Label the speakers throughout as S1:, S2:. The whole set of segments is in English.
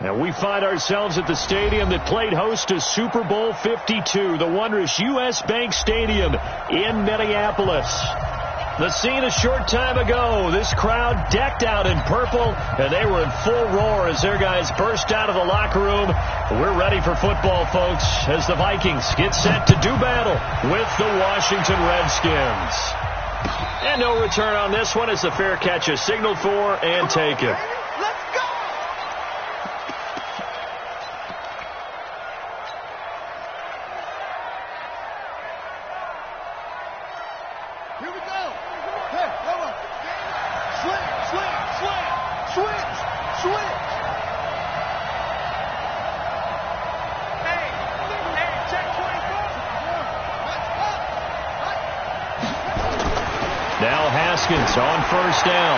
S1: And we find ourselves at the stadium that played host to Super Bowl 52, the wondrous U.S. Bank Stadium in Minneapolis. The scene a short time ago, this crowd decked out in purple, and they were in full roar as their guys burst out of the locker room. We're ready for football, folks, as the Vikings get set to do battle with the Washington Redskins. And no return on this one as the fair catch is signaled for and taken.
S2: Now Haskins on first down.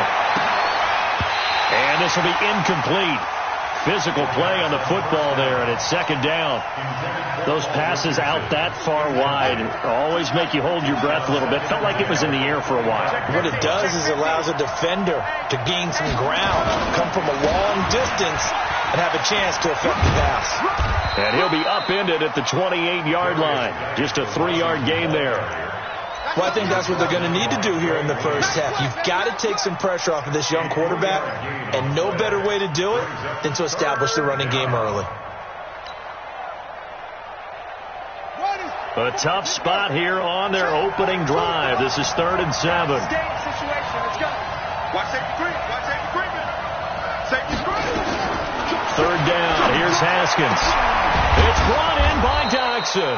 S2: And this will be incomplete. Physical play on the football there, and it's second down. Those passes out that far wide always make you hold your breath a little bit. Felt like it was in the air for a while.
S3: What it does is it allows a defender to gain some ground, come from a long distance, and have a chance to affect the pass.
S2: And he'll be upended at the 28-yard line. Just a 3-yard gain there.
S3: Well, I think that's what they're going to need to do here in the first half. You've got to take some pressure off of this young quarterback, and no better way to do it than to establish the running game early.
S2: A tough spot here on their opening drive. This is 3rd and 7.
S4: Watch safety green. Watch safety green. Safety green.
S2: 3rd down. Here's Haskins. It's brought in by Doxson.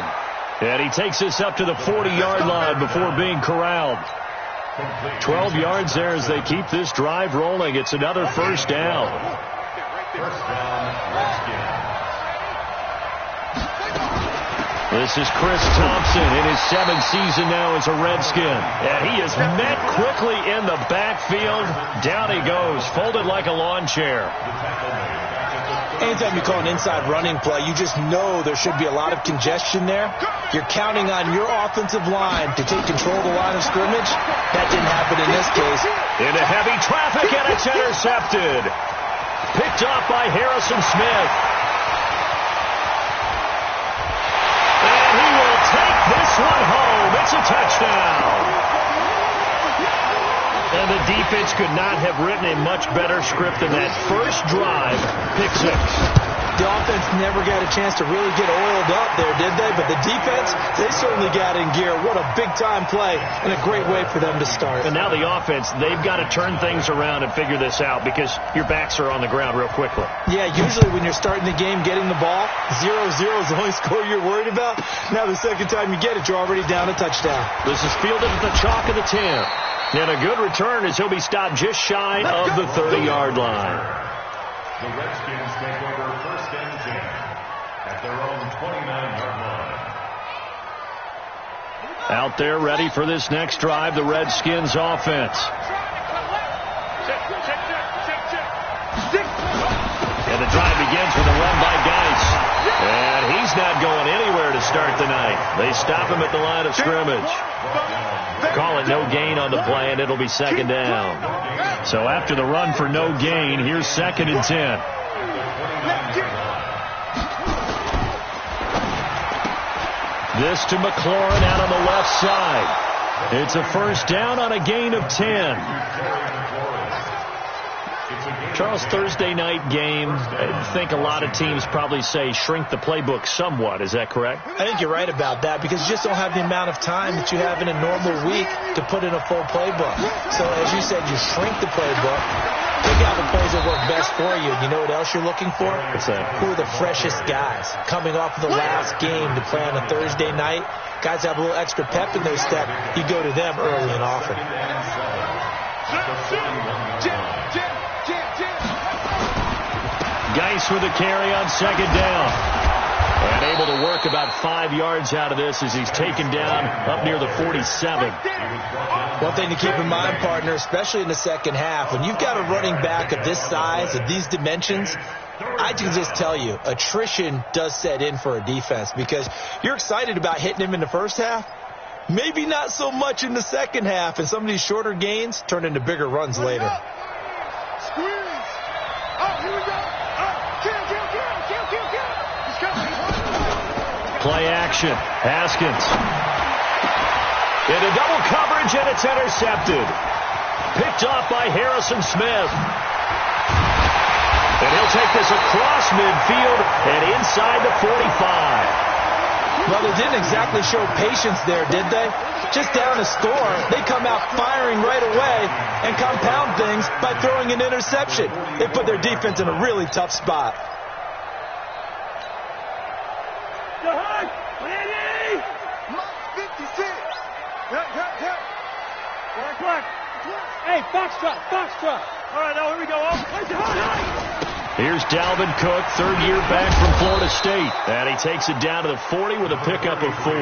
S2: And he takes us up to the 40-yard line before being corralled. 12 yards there as they keep this drive rolling. It's another first down. This is Chris Thompson in his 7th season now as a Redskin. And he is met quickly in the backfield. Down he goes, folded like a lawn chair.
S3: Anytime you call an inside running play, you just know there should be a lot of congestion there. You're counting on your offensive line to take control of the line of scrimmage. That didn't happen in this case.
S2: Into heavy traffic, and it's intercepted. Picked off by Harrison Smith. And he will take this one home. It's a touchdown. And the defense could not have written a much better script than that first drive, pick 6.
S3: The offense never got a chance to really get oiled up there, did they? But the defense, they certainly got in gear. What a big-time play and a great way for them to start.
S2: And now the offense, they've got to turn things around and figure this out because your backs are on the ground real quickly.
S3: Yeah, usually when you're starting the game, getting the ball, 0-0 is the only score you're worried about. Now the second time you get it, you're already down a touchdown.
S2: This is fielded at the chalk of the 10. And a good return as he'll be stopped just shy of the 30-yard line.
S5: The Redskins take over 1st and 10 at their own 29-yard line.
S2: Out there ready for this next drive, the Redskins offense. And the drive begins with a run by Geis. And he's not going anywhere to start the night. They stop him at the line of scrimmage. Call it no gain on the play, and it'll be 2nd down. So after the run for no gain, here's 2nd and 10. This to McLaurin out on the left side. It's a first down on a gain of 10. Charles, Thursday night game, I think a lot of teams probably say shrink the playbook somewhat. Is that correct?
S3: I think you're right about that because you just don't have the amount of time that you have in a normal week to put in a full playbook. So as you said, you shrink the playbook, pick out the plays that work best for you. You know what else you're looking for?
S2: What's that?
S3: Who are the freshest guys coming off of the last game to play on a Thursday night? Guys have a little extra pep in their step. You go to them early and often.
S2: Geis with a carry on 2nd down. And able to work about 5 yards out of this as he's taken down up near the 47.
S3: One thing to keep in mind, partner, especially in the second half, when you've got a running back of this size, of these dimensions, I can just tell you, attrition does set in for a defense because you're excited about hitting him in the first half. Maybe not so much in the second half, and some of these shorter gains turn into bigger runs later.
S4: Squeeze. Oh, here we go. Oh, can't get
S1: Play action. Haskins. Into double coverage, and it's intercepted. Picked off by Harrison Smith. And he'll take this across midfield and inside the 45.
S3: Well, they didn't exactly show patience there, did they? Just down a score, they come out firing right away and compound things by throwing an interception. They put their defense in a really tough spot.
S6: Hey, Foxtrot. All right, now here we go.
S1: Here's Dalvin Cook, third-year back from Florida State. And he takes it down to the 40 with a pickup of 4.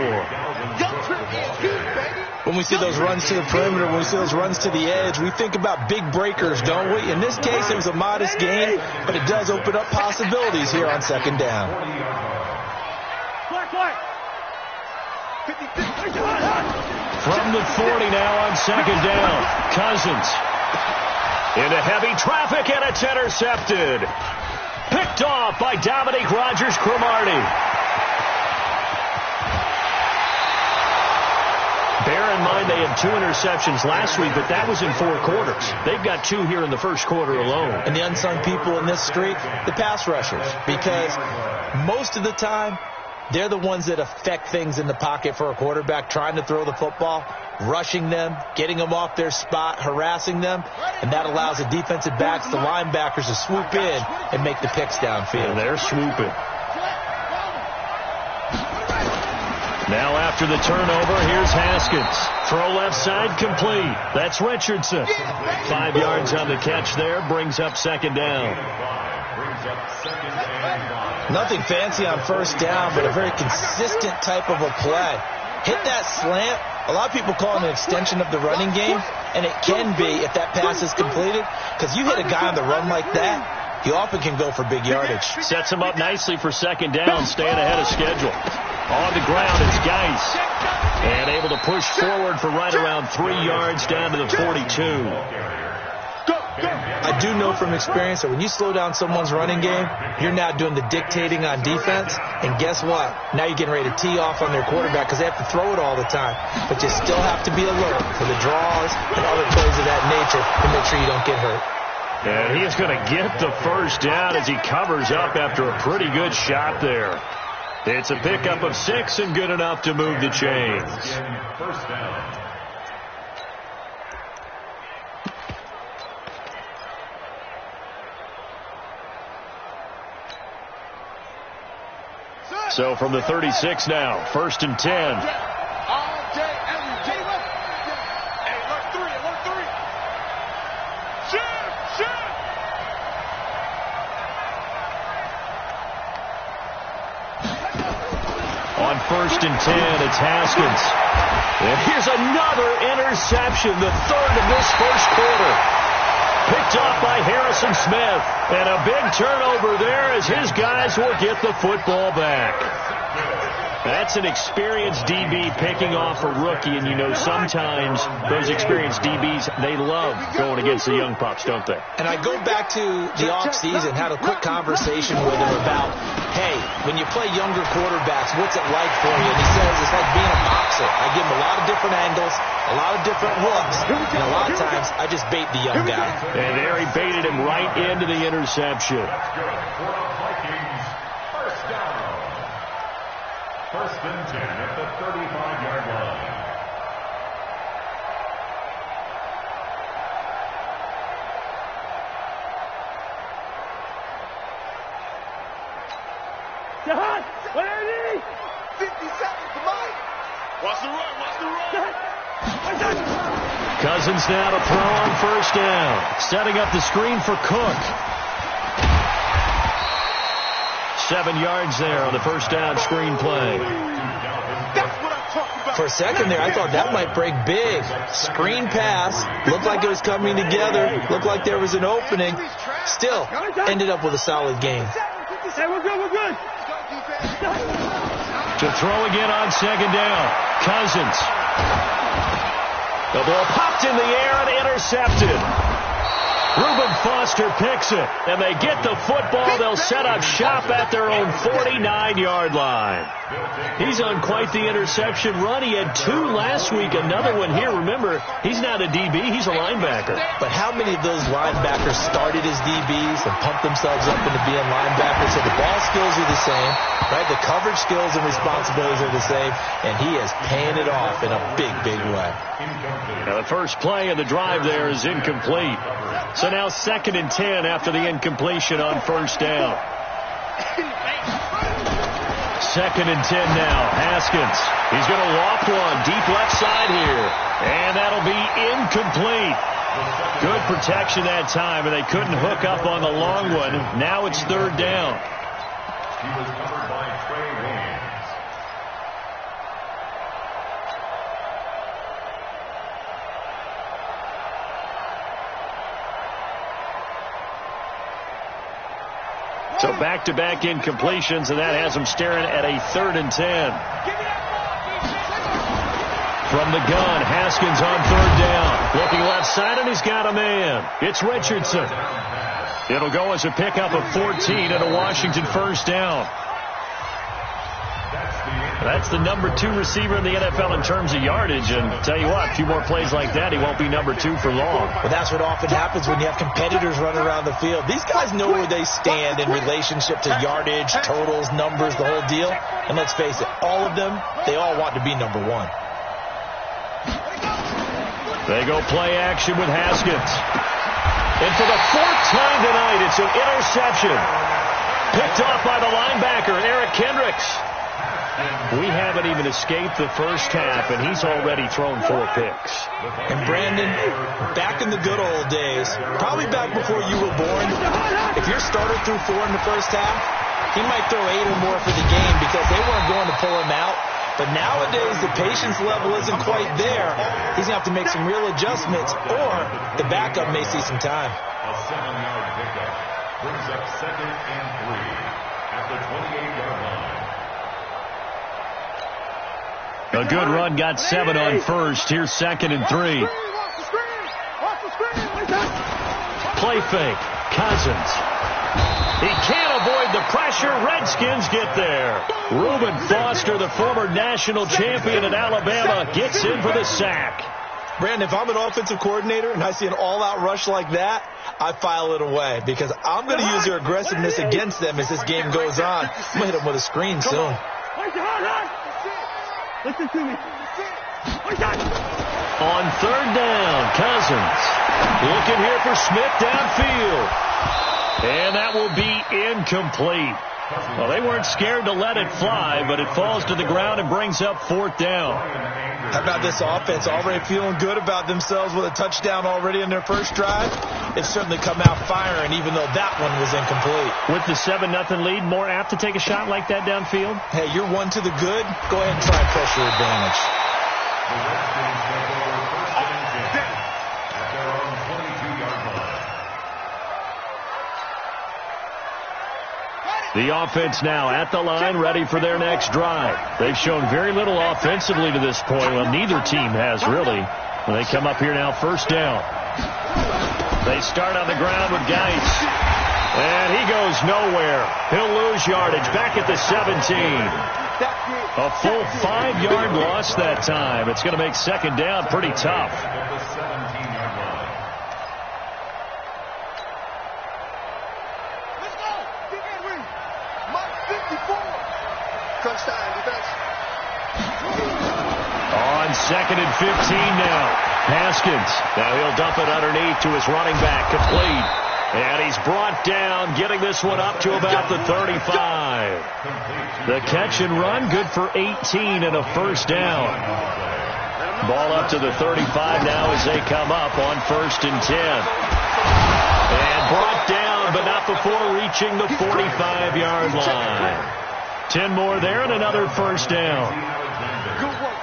S3: When we see those runs to the perimeter, when we see those runs to the edge, we think about big breakers, don't we? In this case, it was a modest gain, but it does open up possibilities here on second down.
S1: From the 40 now on second down. Cousins. Into heavy traffic, and it's intercepted. Picked off by Dominique Rodgers-Cromartie. Bear in mind they had 2 interceptions last week, but that was in 4 quarters. They've got 2 here in the first quarter alone.
S3: And the unsung people in this streak, the pass rushers, because most of the time, they're the ones that affect things in the pocket for a quarterback, trying to throw the football, rushing them, getting them off their spot, harassing them, and that allows the defensive backs, the linebackers, to swoop in and make the picks downfield.
S1: And they're swooping. Now after the turnover, here's Haskins. Throw left side complete. That's Richardson. 5 yards on the catch there, brings up second down.
S3: Nothing fancy on first down, but a very consistent type of a play. Hit that slant. A lot of people call it an extension of the running game, and it can be if that pass is completed, because you hit a guy on the run like that, he often can go for big yardage.
S1: Sets him up nicely for second down, staying ahead of schedule. On the ground is Geis, and able to push forward for right around 3 yards down to the 42.
S3: I do know from experience that when you slow down someone's running game, you're now doing the dictating on defense. And guess what? Now you're getting ready to tee off on their quarterback because they have to throw it all the time. But you still have to be alert for the draws and other plays of that nature to make sure you don't get hurt.
S1: And he is going to get the first down as he covers up after a pretty good shot there. It's a pickup of 6 and good enough to move the chains.
S5: First down.
S1: So from the 36 now, 1st and 10.
S4: All day, every day. Hey, alert 3. Shoot.
S1: On 1st and 10, it's Haskins. And here's another interception, the 3rd of this first quarter. Picked off by Harrison Smith. And a big turnover there as his guys will get the football back. That's an experienced DB picking off a rookie, and you know sometimes those experienced DBs, they love going against the young pups, don't they?
S3: And I go back to the offseason, had a quick conversation with him about, hey, when you play younger quarterbacks, what's it like for you? And he says it's like being a boxer. I give him a lot of different angles, a lot of different looks, and a lot of times I just bait the young guy.
S1: And there he baited him right into the interception.
S5: First and 10 at the 35-yard line.
S6: Jahan, what are you?
S4: 50 seconds to mine. Watch the run.
S1: Cousins now to throw on first down. Setting up the screen for Cook. 7 yards there on the first down screen play.
S4: That's what I'm talking about.
S3: For a second there, I thought that might break big. Screen pass. Looked like it was coming together. Looked like there was an opening. Still, ended up with a solid game.
S6: Hey, we're good.
S1: To throw again on second down. Cousins. The ball popped in the air and intercepted. Reuben Foster picks it, and they get the football. They'll set up shop at their own 49-yard line. He's on quite the interception run. He had 2 last week, another one here. Remember, he's not a DB, he's a linebacker.
S3: But how many of those linebackers started as DBs and pumped themselves up into being linebackers? So the ball skills are the same, right? The coverage skills and responsibilities are the same, and he is paying it off in a big, big way.
S1: Now, the first play of the drive there is incomplete. So now 2nd and 10 after the incompletion on first down. 2nd and 10 now. Haskins. He's going to loft one deep left side here. And that'll be incomplete. Good protection that time, and they couldn't hook up on the long one. Now it's 3rd down.
S5: He was covered by Trey Williams.
S1: So back-to-back incompletions, and that has them staring at a 3rd and 10. From the gun, Haskins on 3rd down. Looking left side, and he's got a man. It's Richardson. It'll go as a pickup of 14 and a Washington first down. That's the number 2 receiver in the NFL in terms of yardage. And tell you what, a few more plays like that, he won't be number 2 for long.
S3: Well, that's what often happens when you have competitors running around the field. These guys know where they stand in relationship to yardage, totals, numbers, the whole deal. And let's face it, all of them, they all want to be number 1.
S1: They go play action with Haskins. And for the 4th time tonight, it's an interception. Picked off by the linebacker, Eric Kendricks. We haven't even escaped the first half, and he's already thrown 4 picks.
S3: And Brandon, back in the good old days, probably back before you were born, if your starter threw 4 in the first half, he might throw 8 or more for the game because they weren't going to pull him out. But nowadays, the patience level isn't quite there. He's going to have to make some real adjustments, or the backup may see some time.
S5: A 7-yard pickup brings up 2nd and 3 at the 28-yard line.
S1: A good run got 7 on first. Here's 2nd and 3. Play fake. Cousins. He can't avoid the pressure. Redskins get there. Reuben Foster, the former national champion at Alabama, gets in for the sack.
S3: Brandon, if I'm an offensive coordinator and I see an all-out rush like that, I file it away because I'm going to use their aggressiveness against them as this game goes on. I'm going to hit them with a screen soon.
S6: Listen to me.
S1: On 3rd down, Cousins. Looking here for Smith downfield. And that will be incomplete. Well, they weren't scared to let it fly, but it falls to the ground and brings up 4th down.
S3: How about this offense already feeling good about themselves with a touchdown already in their first drive? They've certainly come out firing, even though that one was incomplete.
S1: With the 7-0 lead, more apt to take a shot like that downfield?
S3: Hey, you're 1 to the good. Go ahead and try and press your advantage.
S5: The Redskins take over 1st and 10 at their own 22-yard line.
S1: The offense now at the line, ready for their next drive. They've shown very little offensively to this point. Well, neither team has really. When they come up here now, 1st down. They start on the ground with Geis. And he goes nowhere. He'll lose yardage back at the 17. A full 5-yard loss that time. It's going to make 2nd down pretty tough.
S5: At the 17-yard line.
S4: Let's go. Get that ring. Mike 54. Crunch time. Defense.
S1: On 2nd and 15 now. Haskins. Now he'll dump it underneath to his running back. Complete. And he's brought down, getting this one up to about the 35. The catch and run, good for 18 and a 1st down. Ball up to the 35 now as they come up on 1st and 10. And brought down, but not before reaching the 45-yard line. 10 more there and another 1st down.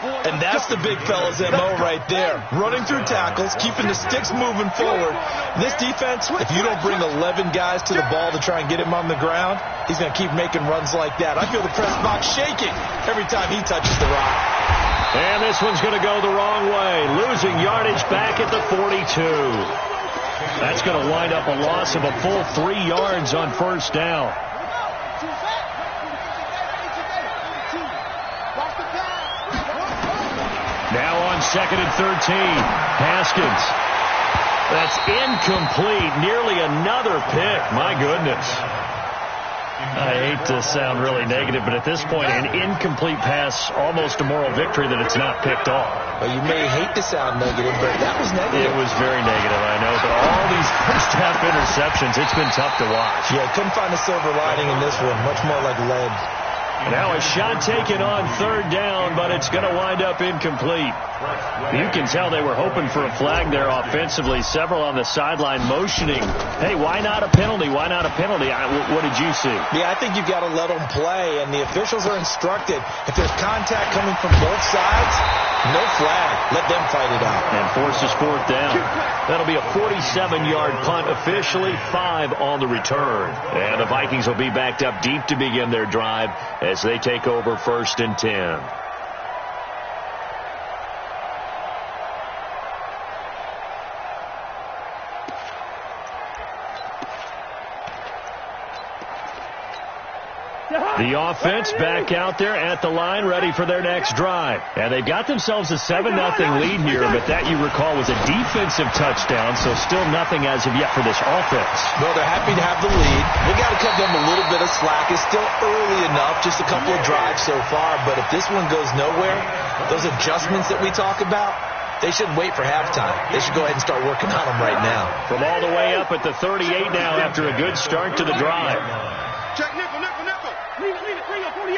S3: And that's the big fella's MO right there. Running through tackles, keeping the sticks moving forward. This defense, if you don't bring 11 guys to the ball to try and get him on the ground, he's going to keep making runs like that. I feel the press box shaking every time he touches the rock.
S1: And this one's going to go the wrong way. Losing yardage back at the 42. That's going to wind up a loss of a full 3 yards on first down. Now on 2nd and 13. Haskins. That's incomplete. Nearly another pick. My goodness. I hate to sound really negative, but at this point, an incomplete pass, almost a moral victory that it's not picked off.
S3: Well, you may hate to sound negative, but that was negative.
S1: It was very negative, I know. But all these first-half interceptions, it's been tough to watch.
S3: Yeah, couldn't find a silver lining in this one. Much more like lead.
S1: Now a shot taken on 3rd down, but it's going to wind up incomplete. You can tell they were hoping for a flag there offensively. Several on the sideline motioning, hey, why not a penalty? Why not a penalty? What did you see?
S3: Yeah, I think you've got to let them play, and the officials are instructed. If there's contact coming from both sides, no flag. Let them fight it out.
S1: And forces 4th down. That'll be a 47-yard punt officially, 5 on the return. And the Vikings will be backed up deep to begin their drive as they take over 1st and 10. The offense back out there at the line, ready for their next drive. And they've got themselves a 7-0 lead here, but that, you recall, was a defensive touchdown, so still nothing as of yet for this offense.
S3: Well, they're happy to have the lead. They got to cut them a little bit of slack. It's still early enough, just a couple of drives so far, but if this one goes nowhere, those adjustments that we talk about, they shouldn't wait for halftime. They should go ahead and start working on them right now.
S1: From all the way up at the 38 now after a good start to the drive.
S4: Check nickel, nickel, nickel.
S6: Leave it, bring up 48.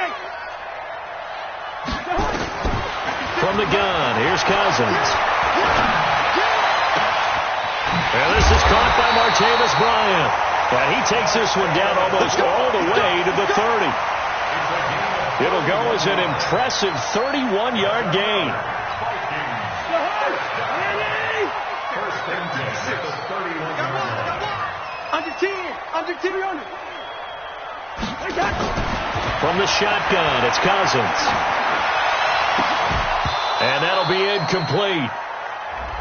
S1: From the gun, here's Cousins. And this is caught by Martavis Bryant. And he takes this one down almost all the way to the 30. It'll go as an impressive 31-yard gain.
S6: Under 10.
S1: From the shotgun, it's Cousins. And that'll be incomplete.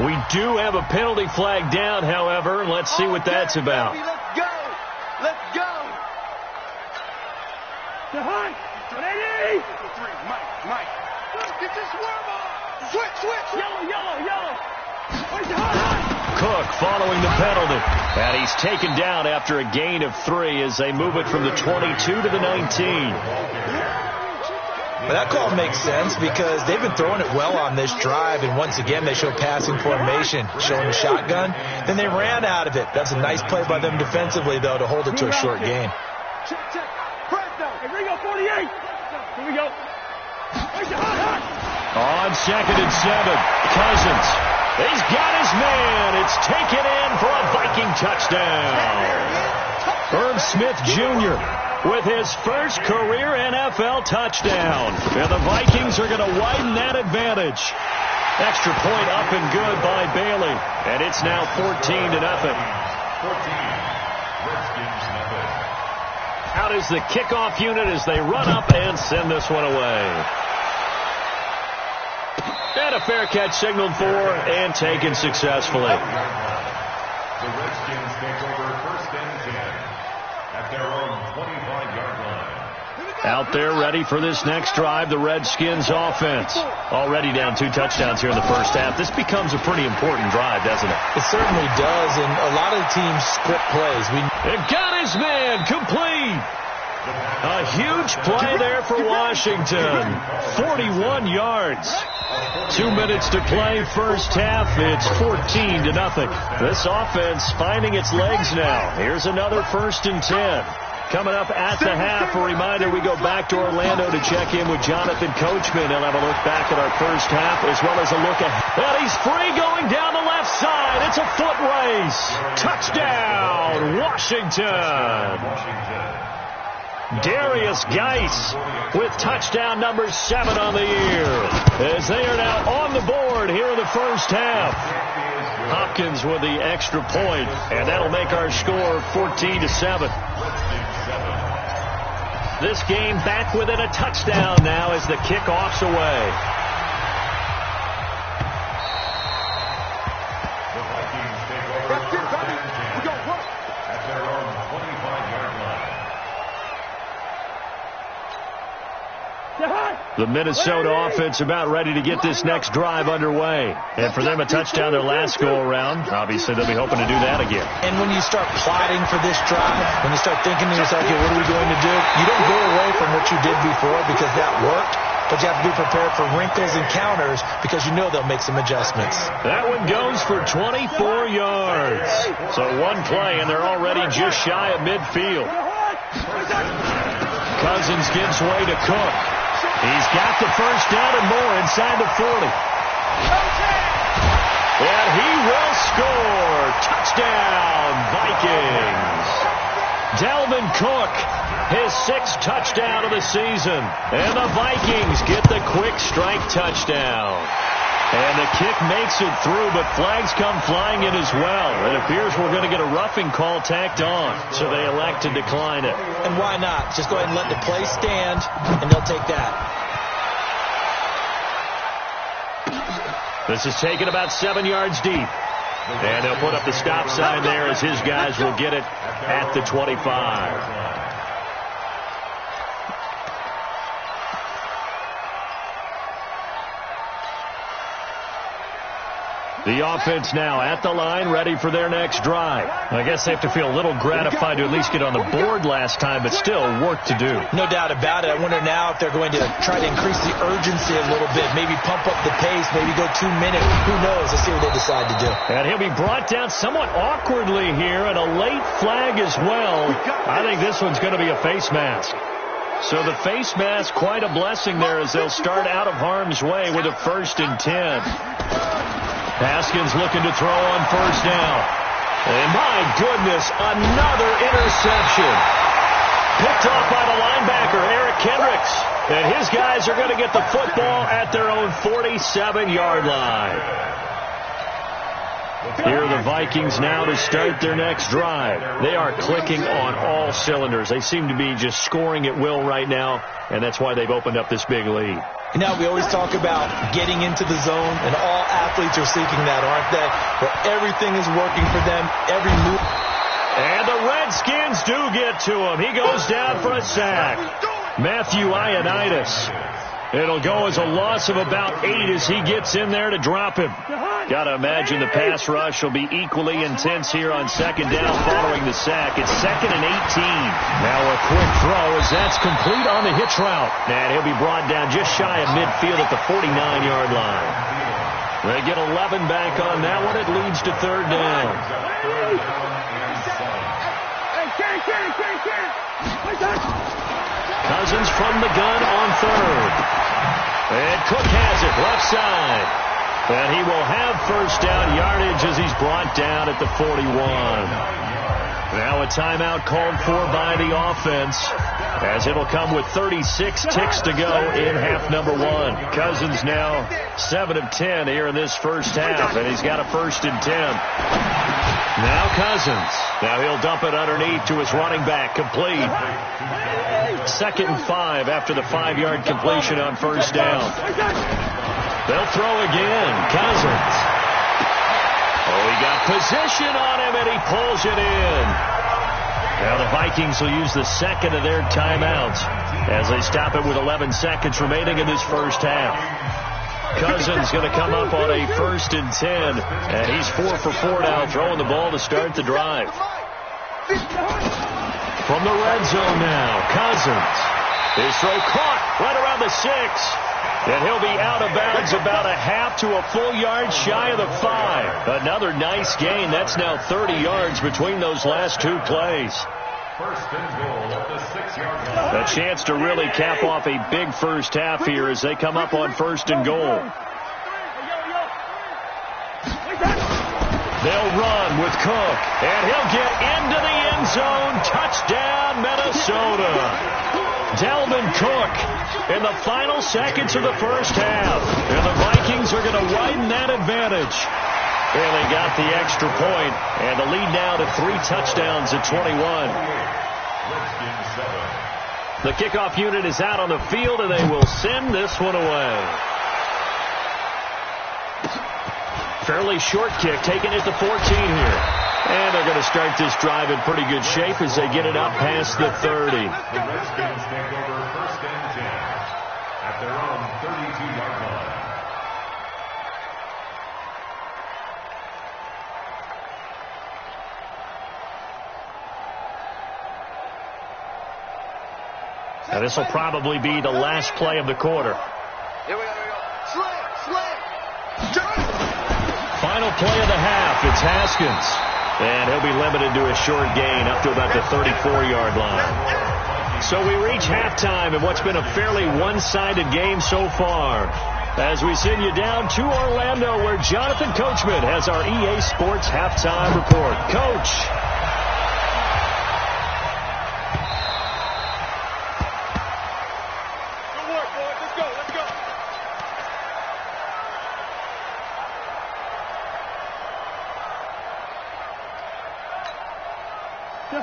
S1: We do have a penalty flag down, however. Let's see what that's about.
S4: Let's go. Let's go.
S6: The hunt. 180.
S4: Mike. Get this swerve on. Switch.
S6: Yellow. Where's the hunt?
S1: Cook following the penalty. And he's taken down after a gain of 3 as they move it from the 22 to the 19.
S3: Well, that call makes sense because they've been throwing it well on this drive, and once again they show passing formation, showing the shotgun. Then they ran out of it. That's a nice play by them defensively, though, to hold it to a short gain.
S6: Check. Press down. Here we go, 48. Here we go. Where's the hunt?
S1: On 2nd and 7, Cousins. He's got his man. It's taken in for a Viking touchdown. Irv Smith Jr. with his first career NFL touchdown. And the Vikings are going to widen that advantage. Extra point up and good by Bailey. And it's now 14-0.
S5: 14. Redskins nothing.
S1: Out is the kickoff unit as they run up and send this one away. And a fair catch signaled for and taken successfully.
S5: The Redskins take over 1st and 10 at their own 25-yard line.
S1: Out there ready for this next drive, the Redskins offense. Already down 2 touchdowns here in the first half. This becomes a pretty important drive, doesn't it?
S3: It certainly does, and a lot of teams script plays.
S1: It got his man complete. A huge play there for Washington. 41 yards. 2 minutes to play first half. It's 14-0. This offense finding its legs now. Here's another 1st and 10. Coming up at the half, a reminder, we go back to Orlando to check in with Jonathan Coachman. He'll have a look back at our first half as well as a look at... And he's free going down the left side. It's a foot race. Touchdown, Washington. Darius Geis with touchdown number 7 on the year as they are now on the board here in the first half. Hopkins with the extra point, and that'll make our score 14-7. This game back within a touchdown now as the kickoff's away.
S5: The Vikings take over.
S1: The Minnesota offense about ready to get this next drive underway. And for them, a touchdown their last go-around. Obviously, they'll be hoping to do that again.
S3: And when you start plotting for this drive, when you start thinking to yourself, okay, what are we going to do? You don't go away from what you did before because that worked, but you have to be prepared for wrinkles and counters because you know they'll make some adjustments.
S1: That one goes for 24 yards. So one play, and they're already just shy of midfield. Cousins gives way to Cook. He's got the first down and more inside the 40. And he will score. Touchdown, Vikings. Dalvin Cook, his 6th touchdown of the season. And the Vikings get the quick strike touchdown. And the kick makes it through, but flags come flying in as well. It appears we're going to get a roughing call tacked on, so they elect to decline it.
S3: And why not? Just go ahead and let the play stand, and they'll take that.
S1: This is taken about 7 yards deep. And they'll put up the stop sign there as his guys will get it at the 25. The offense now at the line, ready for their next drive. I guess they have to feel a little gratified to at least get on the board last time, but still work to do.
S3: No doubt about it. I wonder now if they're going to try to increase the urgency a little bit, maybe pump up the pace, maybe go 2 minutes. Who knows? Let's see what they decide to do.
S1: And he'll be brought down somewhat awkwardly here, and a late flag as well. I think this one's going to be a face mask. So the face mask, quite a blessing there as they'll start out of harm's way with a 1st and 10. Haskins looking to throw on 1st down. And my goodness, another interception. Picked off by the linebacker, Eric Kendricks. And his guys are going to get the football at their own 47-yard line. Here are the Vikings now to start their next drive. They are clicking on all cylinders. They seem to be just scoring at will right now, and that's why they've opened up this big lead.
S3: You know, we always talk about getting into the zone, and all athletes are seeking that, aren't they? Where everything is working for them, every move.
S1: And the Redskins do get to him. He goes down for a sack. Matthew Ioannidis. It'll go as a loss of about 8 as he gets in there to drop him. Got to imagine the pass rush will be equally intense here on 2nd down following the sack. It's 2nd and 18. Now a quick throw as that's complete on the hitch route. And he'll be brought down just shy of midfield at the 49-yard line. They get 11 back on that one. It leads to 3rd down. Cousins from the gun on 3rd. And Cook has it left side. And he will have 1st down yardage as he's brought down at the 41. Now a timeout called for by the offense as it'll come with 36 ticks to go in half number 1. Cousins now 7 of 10 here in this first half, and he's got a 1st and 10. Now Cousins. Now he'll dump it underneath to his running back, complete. 2nd and 5 after the 5-yard completion on 1st down. They'll throw again. Cousins. Oh, he got position on him, and he pulls it in. Now the Vikings will use the 2nd of their timeouts as they stop it with 11 seconds remaining in this first half. Cousins going to come up on a 1st and 10, and he's 4 for 4 now, throwing the ball to start the drive. From the red zone now, Cousins. His throw caught right around the 6. And he'll be out of bounds about a half to a full yard shy of the 5. Another nice gain. That's now 30 yards between those last 2 plays.
S5: 1st and goal at the 6-yard line.
S1: A chance to really cap off a big first half here as they come up on 1st and goal. They'll run with Cook, and he'll get into the end zone. Touchdown, Minnesota. Dalvin Cook in the final seconds of the first half. And the Vikings are going to widen that advantage. And they got the extra point, and the lead now to 3 touchdowns at 21. The kickoff unit is out on the field, and they will send this one away. Fairly short kick, taken at the 14 here. And they're going to start this drive in pretty good shape as they get it up past the 30.
S5: The Redskins take over 1st and 10 at their own
S1: Now this will probably be the last play of the quarter.
S4: Here we go. Slam.
S1: Final play of the half. It's Haskins. And he'll be limited to a short gain up to about the 34-yard line. So we reach halftime in what's been a fairly one-sided game so far. As we send you down to Orlando, where Jonathan Coachman has our EA Sports halftime report. Coach.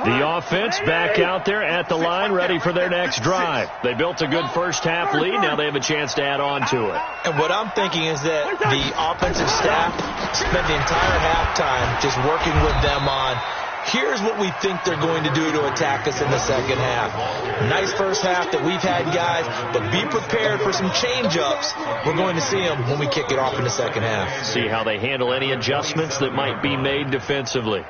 S1: The offense back out there at the line, ready for their next drive. They built a good first-half lead. Now they have a chance to add on to it.
S3: And what I'm thinking is that the offensive staff spent the entire halftime just working with them on, here's what we think they're going to do to attack us in the second half. Nice first half that we've had, guys, but be prepared for some change-ups. We're going to see them when we kick it off in the second half.
S1: See how they handle any adjustments that might be made defensively.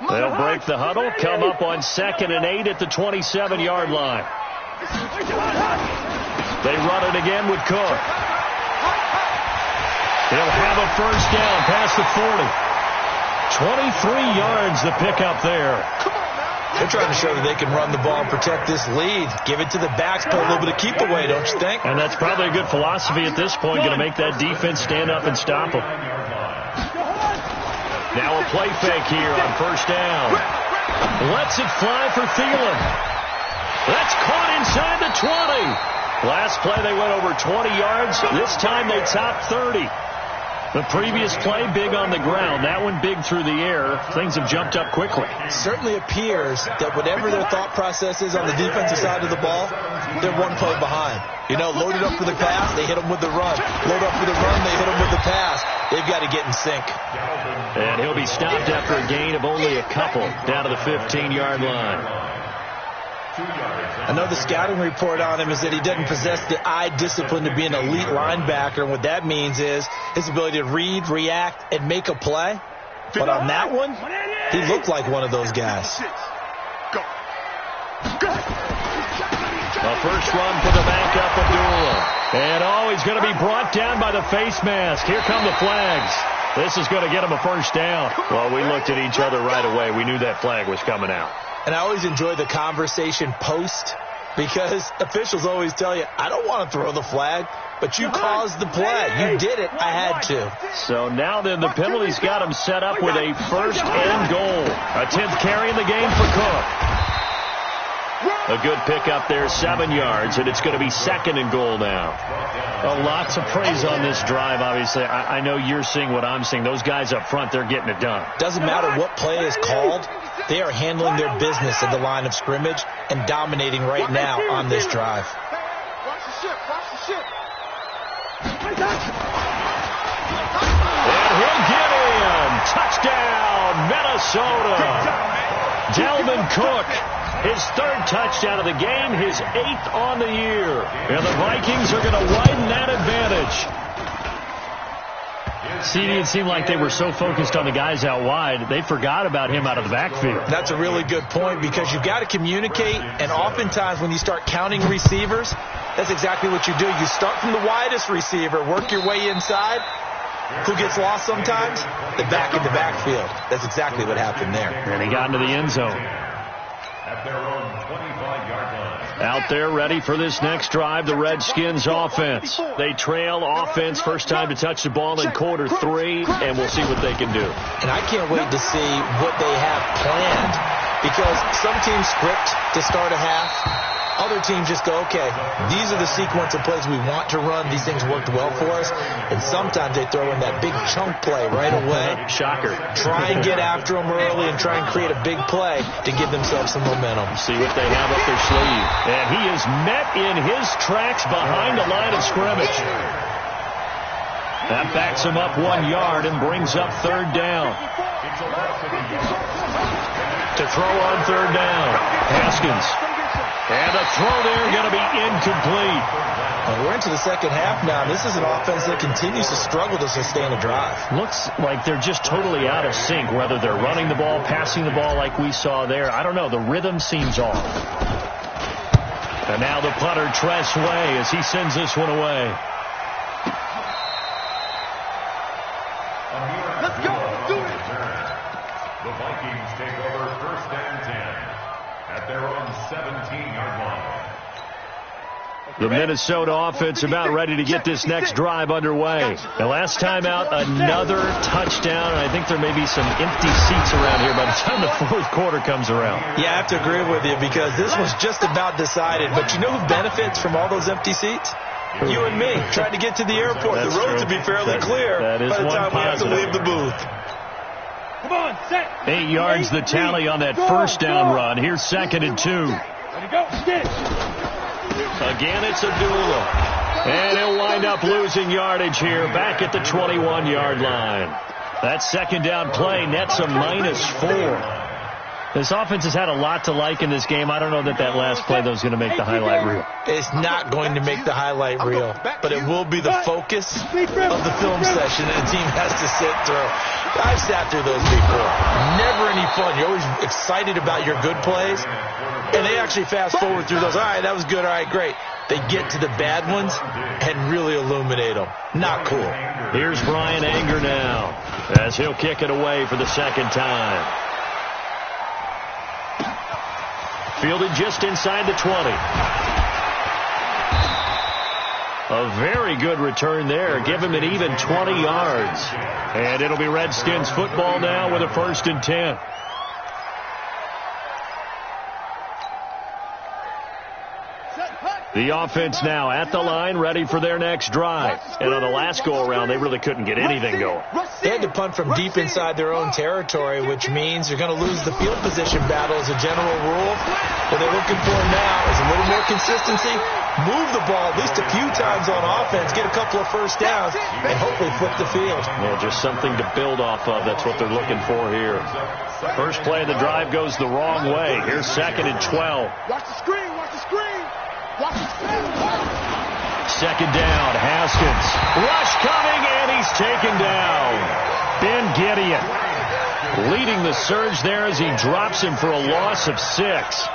S1: They'll break the huddle, come up on 2nd and 8 at the 27-yard line. They run it again with Cook. He'll have a first down past the 40. 23 yards the pickup there.
S3: They're trying to show that they can run the ball and protect this lead. Give it to the backs, play a little bit of keep away, don't you think?
S1: And that's probably a good philosophy at this point, going to make that defense stand up and stop them. Now a play fake here on first down. Lets it fly for Thielen. That's caught inside the 20. Last play they went over 20 yards. This time they topped 30. The previous play, big on the ground. That one big through the air. Things have jumped up quickly.
S3: It certainly appears that whatever their thought process is on the defensive side of the ball, they're one play behind. You know, loaded up for the pass, they hit them with the run. Load up for the run, they hit them with the pass. They've got to get in sync.
S1: And he'll be stopped after a gain of only a couple down to the 15-yard line.
S3: I know the scouting report on him is that he doesn't possess the eye discipline to be an elite linebacker. And what that means is his ability to read, react, and make a play. But on that one, he looked like one of those guys.
S1: A first run for the backup, Abdullah. And he's going to be brought down by the face mask. Here come the flags. This is going to get him a first down. Well, we looked at each other right away. We knew that flag was coming out.
S3: And I always enjoy the conversation post, because officials always tell you, I don't want to throw the flag, but you caused the play. You did it. I had to.
S1: So now then the penalty's got him set up with a first and goal. A 10th carry in the game for Cook. A good pickup there, 7 yards, and it's going to be 2nd and goal now. Well, lots of praise on this drive, obviously. I know you're seeing what I'm seeing. Those guys up front, they're getting it done.
S3: Doesn't matter what play is called. They are handling their business at the line of scrimmage and dominating right now on this drive.
S4: Watch the ship.
S1: And he'll get in. Touchdown, Minnesota. Dalvin Cook, his 3rd touchdown of the game, his 8th on the year. And the Vikings are going to widen that advantage. See, it seemed like they were so focused on the guys out wide, they forgot about him out of the backfield.
S3: That's a really good point, because you've got to communicate, and oftentimes when you start counting receivers, that's exactly what you do. You start from the widest receiver, work your way inside. Who gets lost sometimes? The back in the backfield. That's exactly what happened there.
S1: And he got into the end zone.
S5: At their own 25-yard line.
S1: Out there ready for this next drive, the Redskins offense. They trail offense, first time to touch the ball in quarter 3, and we'll see what they can do.
S3: And I can't wait to see what they have planned, because some teams script to start a half. Other teams just go, okay, these are the sequence of plays we want to run. These things worked well for us. And sometimes they throw in that big chunk play right away.
S1: Shocker.
S3: Try and get after them early and try and create a big play to give themselves some momentum.
S1: See what they have up their sleeve. And he is met in his tracks behind the line of scrimmage. That backs him up 1 yard and brings up 3rd down. To throw on 3rd down, Haskins. And the throw there going to be incomplete.
S3: Well, we're into the second half now. This is an offense that continues to struggle to sustain a drive.
S1: Looks like they're just totally out of sync, whether they're running the ball, passing the ball like we saw there. I don't know. The rhythm seems off. And now the punter, Tress Way, as he sends this one away.
S4: Let's go. Do it.
S5: The Vikings take over 1st and 10 at their own 17-yard line.
S1: The Minnesota offense about ready to get this next drive underway. The last time out, another touchdown. And I think there may be some empty seats around here by the time the fourth quarter comes around.
S3: Yeah, I have to agree with you because this was just about decided. But you know who benefits from all those empty seats? You and me. Trying to get to the airport.
S1: That's
S3: the roads
S1: true.
S3: would be fairly clear
S1: that is
S3: by the time we have to
S1: positive.
S3: leave the booth.
S6: Come on, set.
S1: 8 yards the tally on that first down run. Here's 2nd and 2.
S6: Ready, go. Get.
S1: Again, it's Abdullah. And he'll wind up losing yardage here back at the 21-yard line. That second down play nets a -4. This offense has had a lot to like in this game. I don't know that last play, though, is going to make the highlight reel.
S3: It's not going to make the highlight reel, but it will be the focus of the film session that a team has to sit through. I've sat through those before. Never any fun. You're always excited about your good plays, and they actually fast forward through those. All right, that was good. All right, great. They get to the bad ones and really illuminate them. Not cool.
S1: Here's Brian Anger now as he'll kick it away for the second time. Fielded just inside the 20. A very good return there. Give him an even 20 yards. And it'll be Redskins football now with a 1st and 10. The offense now at the line, ready for their next drive. And on the last go-around, they really couldn't get anything going.
S3: They had to punt from deep inside their own territory, which means you're going to lose the field position battle as a general rule. What they're looking for now is a little more consistency, move the ball at least a few times on offense, get a couple of first downs, and hopefully flip the field.
S1: Yeah, just something to build off of. That's what they're looking for here. First play of the drive goes the wrong way. Here's 2nd and 12.
S6: Watch the screen. Watch the screen. Watch the screen.
S1: Second down, Haskins. Rush coming, and he's taken down. Ben Gideon leading the surge there as he drops him for a loss of 6.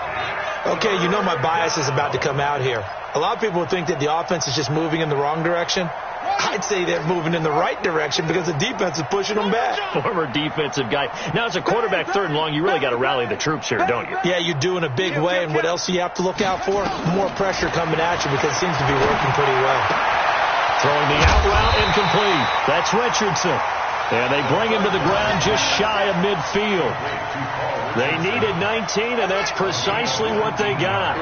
S3: Okay, you know my bias is about to come out here. A lot of people think that the offense is just moving in the wrong direction. I'd say they're moving in the right direction because the defense is pushing them back.
S1: Former defensive guy. Now, as a quarterback 3rd and long, you really got to rally the troops here, don't you?
S3: Yeah, you do in a big way. And what else do you have to look out for? More pressure coming at you because it seems to be working pretty well.
S1: Throwing the out route incomplete. That's Richardson. And they bring him to the ground just shy of midfield. They needed 19, and that's precisely what they got.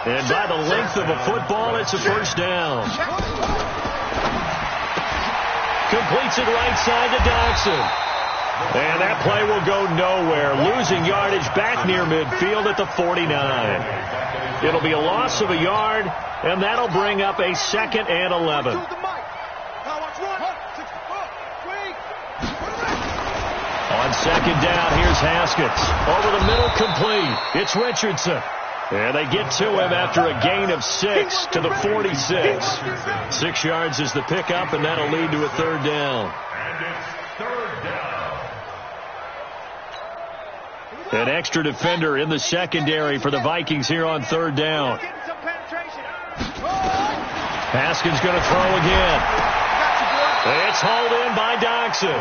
S1: And by the length of a football, it's a 1st down. Completes it right side to Dodson. And that play will go nowhere. Losing yardage back near midfield at the 49. It'll be a loss of a yard, and that'll bring up a 2nd and 11. On 2nd down, here's Haskins. Over the middle, complete. It's Richardson. And they get to him after a gain of 6 to the 46. 6 yards is the pickup, and that'll lead to a 3rd down.
S5: And it's 3rd down.
S1: An extra defender in the secondary for the Vikings here on 3rd down. Haskins going to throw again. It's hauled in by Dodson.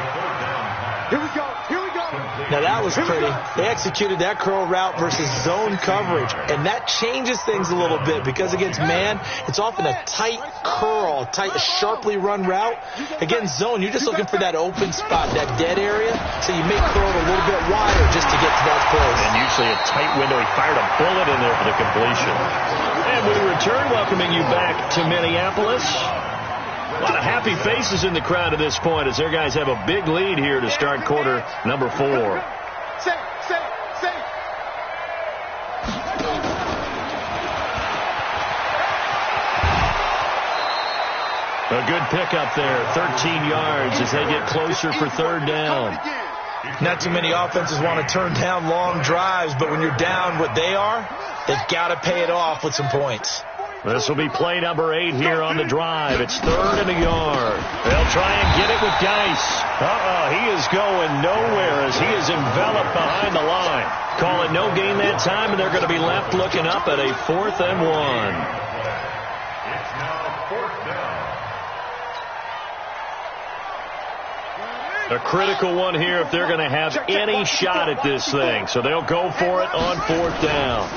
S6: Here we go. Here we go.
S3: Now, that was pretty. They executed that curl route versus zone coverage, and that changes things a little bit because against man, it's often a tight curl, a sharply run route. Against zone, you're just looking for that open spot, that dead area, so you make curl a little bit wider just to get to that place.
S1: And usually a tight window. He fired a bullet in there for the completion. And we return, welcoming you back to Minneapolis. A lot of happy faces in the crowd at this point as their guys have a big lead here to start quarter number 4. A good pickup there, 13 yards as they get closer for 3rd down.
S3: Not too many offenses want to turn down long drives, but when you're down what they are, They've got to pay it off with some points.
S1: This will be play number 8 here on the drive. It's 3rd and a yard. They'll try and get it with Geis. He is going nowhere as he is enveloped behind the line. Call it no gain that time, and they're going to be left looking up at a 4th and 1.
S5: It's now 4th down.
S1: A critical one here if they're going to have any shot at this thing. So they'll go for it on 4th down.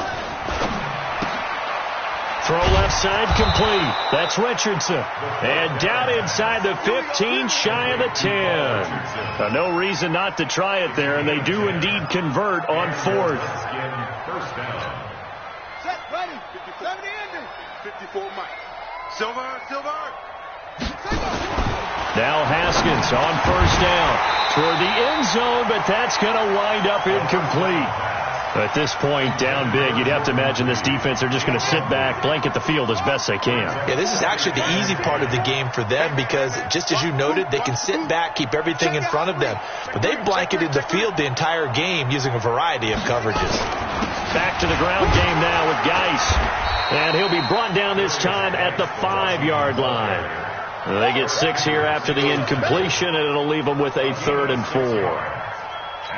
S1: Throw left side complete. That's Richardson. And down inside the 15, shy of the 10. No reason not to try it there, and they do indeed convert on 4th.
S5: First down.
S4: Set, ready. 70 ending. 54 Mike. Silver.
S1: Now Haskins on 1st down toward the end zone, but that's going to wind up incomplete. At this point, down big, you'd have to imagine this defense, they're just going to sit back, blanket the field as best they can.
S3: Yeah, this is actually the easy part of the game for them because, just as you noted, they can sit back, keep everything in front of them. But they've blanketed the field the entire game using a variety of coverages.
S1: Back to the ground game now with Geis. And he'll be brought down this time at the 5-yard line. They get 6 here after the incompletion, and it'll leave them with a 3rd and 4.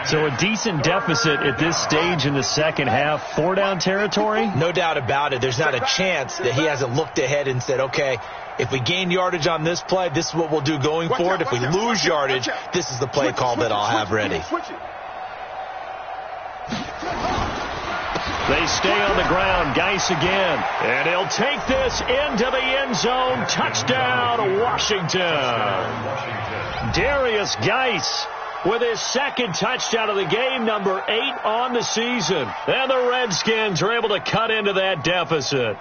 S1: So a decent deficit at this stage in the second half. 4-down territory?
S3: No doubt about it. There's not a chance that he hasn't looked ahead and said, okay, if we gain yardage on this play, this is what we'll do going forward. If we lose yardage, this is the play call that I'll have ready.
S1: They stay on the ground. Geis again. And he'll take this into the end zone. Touchdown, Washington. Darius Geis with his 2nd touchdown of the game, number 8 on the season. And the Redskins are able to cut into that deficit.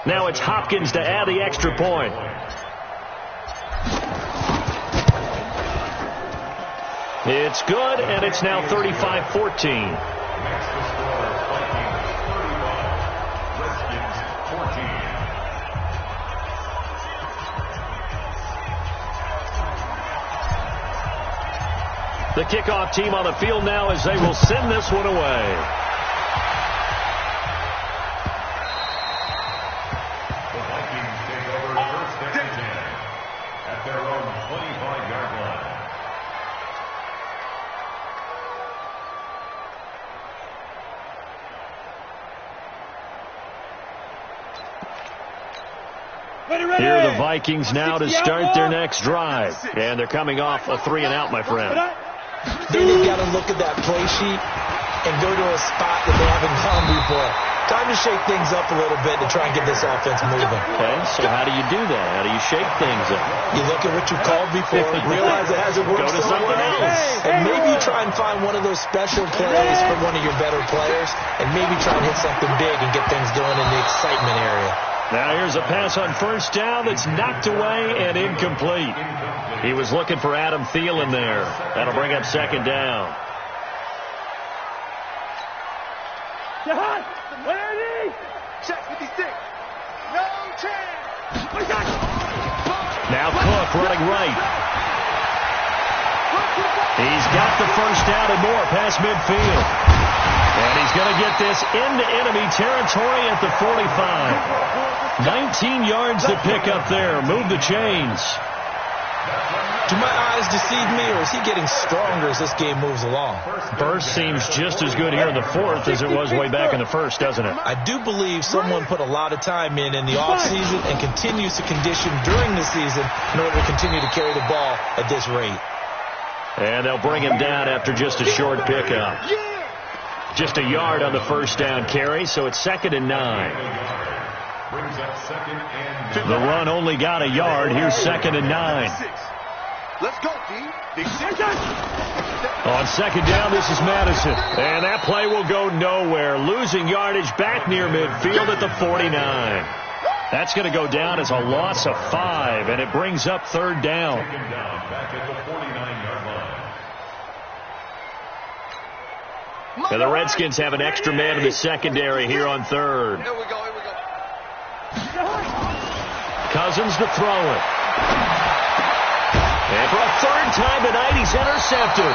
S1: Now it's Hopkins to add the extra point. It's good, and it's now 35-14. The kickoff team on the field now as they will send this one away.
S5: The Vikings take over 1st and 10 at their own 25-yard line.
S1: Here are the Vikings now to start their next drive. And thee coming off a 3-and-out, my friend.
S3: Then you've got to look at that play sheet and go to a spot that they haven't gone before. Time to shake things up a little bit to try and get this offense moving.
S1: Okay, so how do you do that? How do you shake things up?
S3: You look at what you called before, realize it hasn't worked
S1: Go to
S3: somewhere
S1: something
S3: else. And maybe you try and find one of those special plays from one of your better players, and maybe try and hit something big and get things going in the excitement area.
S1: Now here's a pass on 1st down that's knocked away and incomplete. He was looking for Adam Thielen there. That'll bring up 2nd down.
S4: Check 56. No chance.
S1: Now Cook running right. He's got the 1st down and more past midfield. And he's going to get this into enemy territory at the 45. 19 yards to pick up there. Move the chains.
S3: Do my eyes deceive me, or is he getting stronger as this game moves along?
S1: Burst seems just as good here in the 4th as it was way back in the 1st, doesn't it?
S3: I do believe someone put a lot of time in the offseason and continues to condition during the season in order to continue to carry the ball at this rate.
S1: And they'll bring him down after just a short pickup. Just a yard on the 1st down carry, so it's 2nd and 9. The run only got a yard. Here's 2nd and 9.
S4: Let's go, D.
S1: On 2nd down, this is Madison. And that play will go nowhere. Losing yardage back near midfield at the 49. That's going to go down as a loss of 5, and it brings up 3rd down.
S5: Back at the 49-yard line.
S1: And the Redskins have an extra man in the secondary here on 3rd.
S4: Here we go.
S1: Cousins to throw it. And for a third time tonight, he's intercepted.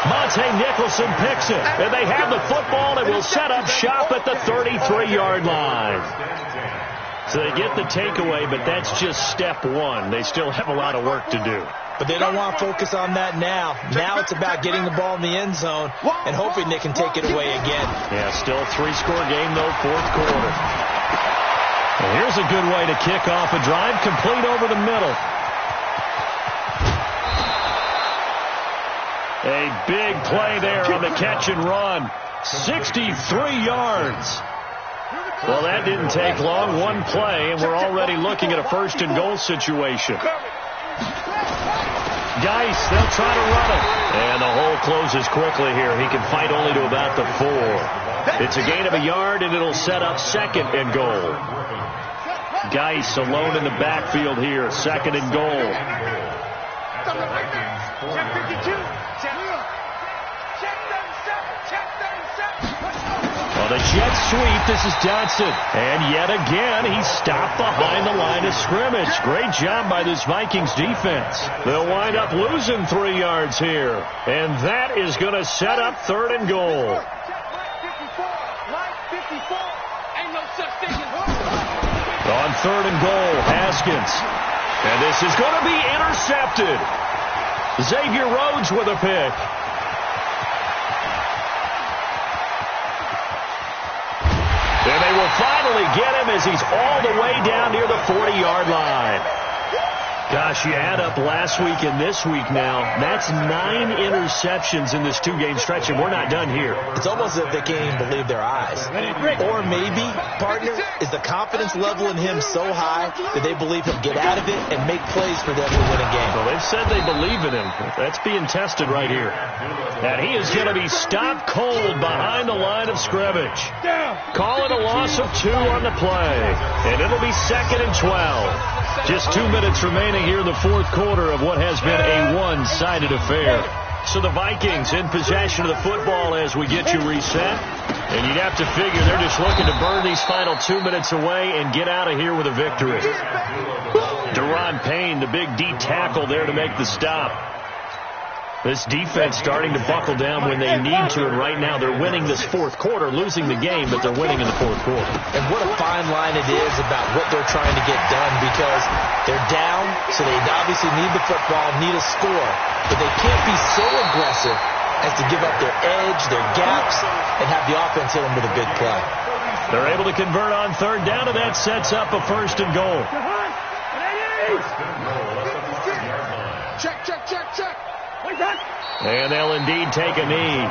S1: Monte Nicholson picks it. And they have the football and will set up shop at the 33-yard line. So they get the takeaway, but that's just step one. They still have a lot of work to do.
S3: But they don't want to focus on that now. Now it's about getting the ball in the end zone and hoping they can take it away again.
S1: Yeah, still a 3-score game, though, fourth quarter. And here's a good way to kick off a drive, complete over the middle. A big play there on the catch and run. 63 yards. Well, that didn't take long. One play, and we're already looking at a first-and-goal situation. Geis, they'll try to run it. And the hole closes quickly here. He can fight only to about the 4. It's a gain of a yard, and it'll set up second and goal. Geis alone in the backfield here. Second and goal. Well, the jet sweep. This is Johnson. And yet again, he stopped behind the line of scrimmage. Great job by this Vikings defense. They'll wind up losing 3 yards here. And that is going to set up third and goal. On third and goal, Haskins. And this is going to be intercepted. Xavier Rhodes with a pick. And they will finally get him as he's all the way down near the 40-yard line. Gosh, you add up last week and this week now. That's 9 interceptions in this 2-game stretch, and we're not done here.
S3: It's almost as if they can't even believe their eyes. Or maybe, partner, is the confidence level in him so high that they believe he'll get out of it and make plays for them to win a game.
S1: Well, they've said they believe in him. That's being tested right here. And he is going to be stopped cold behind the line of scrimmage. Call it a loss of 2 on the play. And it'll be second and 12. Just 2 minutes remaining here in the fourth quarter of what has been a one-sided affair. So the Vikings in possession of the football as we get you reset. And you'd have to figure they're just looking to burn these final 2 minutes away and get out of here with a victory. Deron Payne, the big D tackle there to make the stop. This defense starting to buckle down when they need to, and right now they're winning this fourth quarter, losing the game, but they're winning in the fourth quarter.
S3: And what a fine line it is about what they're trying to get done, because they're down, so they obviously need the football, need a score, but they can't be so aggressive as to give up their edge, their gaps, and have the offense hit them with a big play.
S1: They're able to convert on third down, and that sets up a first and goal.
S4: Check, check, check, check.
S1: And they'll indeed take a knee.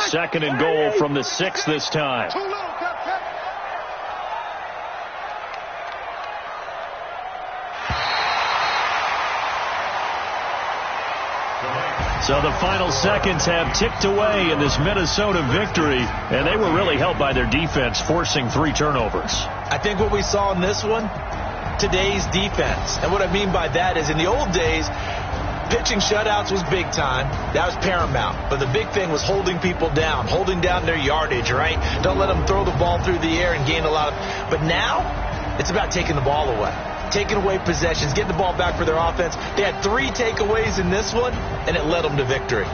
S1: Second and goal from the 6 this time. So the final seconds have ticked away in this Minnesota victory, and they were really helped by their defense, forcing 3 turnovers.
S3: I think what we saw in this one, today's defense. And what I mean by that is in the old days, pitching shutouts was big time. That was paramount. But the big thing was holding people down, holding down their yardage, right? Don't let them throw the ball through the air and gain a lot of... But now, it's about taking the ball away. Taking away possessions, getting the ball back for their offense. They had 3 takeaways in this one, and it led them to victory.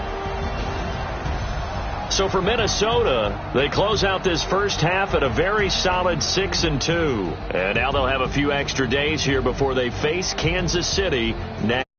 S1: So for Minnesota, they close out this first half at a very solid 6-2. And now they'll have a few extra days here before they face Kansas City next.